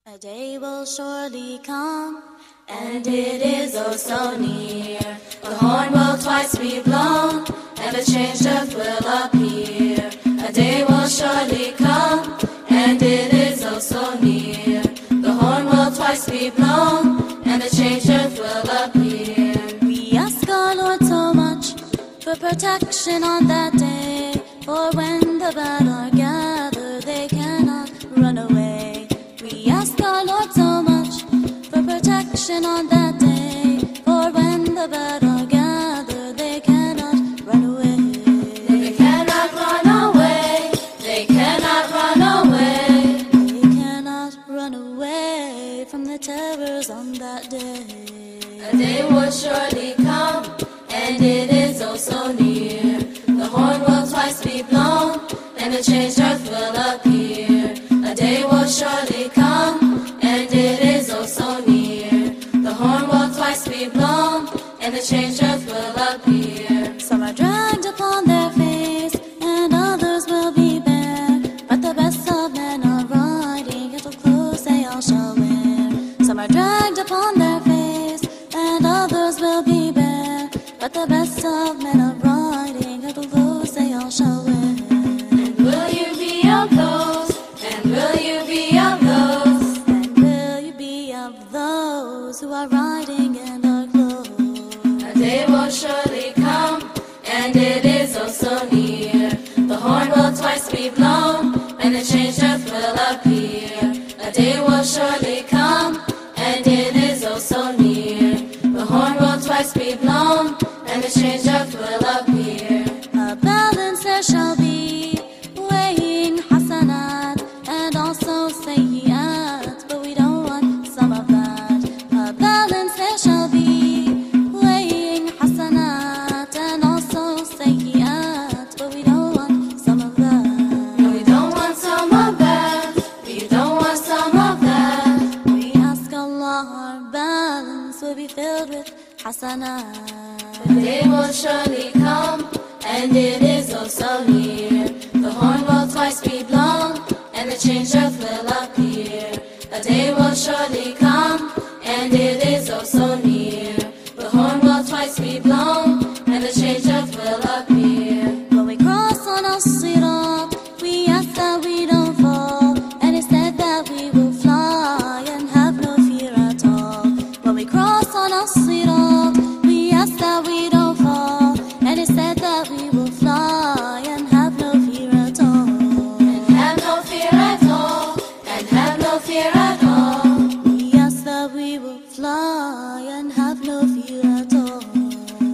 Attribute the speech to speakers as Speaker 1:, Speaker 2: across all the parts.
Speaker 1: A day will surely come, and it is oh so near. The horn will twice be blown, and the changed earth will appear. A day will surely come, and it is oh so near. The horn will twice be blown, and the changed earth will appear. We ask our Lord so much for protection on that day, for when the bad are gathered, they cannot run away. We ask our Lord so much for protection on that day, for when the bad are gathered, they cannot run away. They cannot run away. They cannot run away. They cannot run away from the terrors on that day. A day will surely come, and it is oh so near. The horn will twice be blown, and the changed earth will appear. A day will surely come, and it is oh so near. The horn will twice be blown, and the changed earth will appear. Some are dragged upon their face, and others will be bare. But the best of men are riding, little clothes they all shall wear. Some are dragged upon their face, and others will be bare. But the best of men are riding, little clothes they all shall wear. And will you be of those? And will you be of those? And will you be of those who are riding in dark clothes? A day will surely come, and it is oh so near. The horn will twice be blown, and the changed earth will appear. A day will surely come, and it is oh so near. The horn will twice be blown, and the changed earth will appear. A balance there shall be, weighing hasanat and also sayyiat, but we don't want some of that. A balance there shall be, weighing hasanat and also sayyiat, but we don't want some of that. No, we don't want some of that. We don't want some of that. We ask Allah our balance will be filled with hasanat. The day will surely come, and it is oh so near. The horn will twice be blown, and the changed earth will appear. A day will surely come, and it is oh so near. The horn will twice be blown, and the changed earth will appear. When we cross on As-Sirat, we ask that we don't fall, and instead that we will fly and have no fear at all. When we cross on As-Sirat, we ask that we don't fall, and instead that we will fly and have no fear at all. And have no fear at all. And have no fear at all. We ask that we will fly and have no fear at all.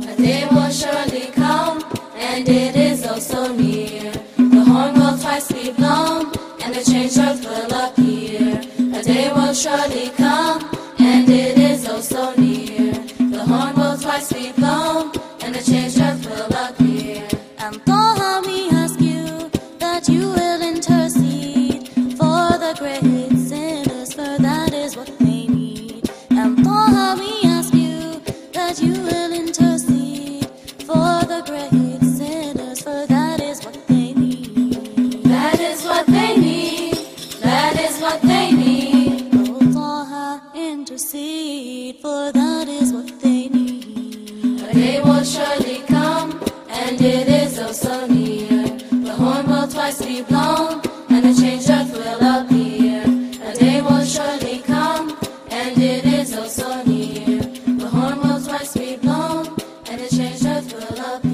Speaker 1: A day will surely come, and it is oh so near. The horn will twice be blown, and the changed earth will appear. A day will surely come, and it is oh so near. The horn will twice be blown, and the changed earth will appear. And Taha, we ask you that you will intercede for the great sinners, for that is what they need. And Taha, we ask you that you will intercede for the great sinners, for that is what they need. That is what they need. That is what they need. Oh Taha, intercede, for that is what they need. A day will surely come, and it is oh so near. The horn will twice be blown, and the changed earth will appear. A day will surely come, and it is oh so near. The horn will twice be blown, and the changed earth will appear.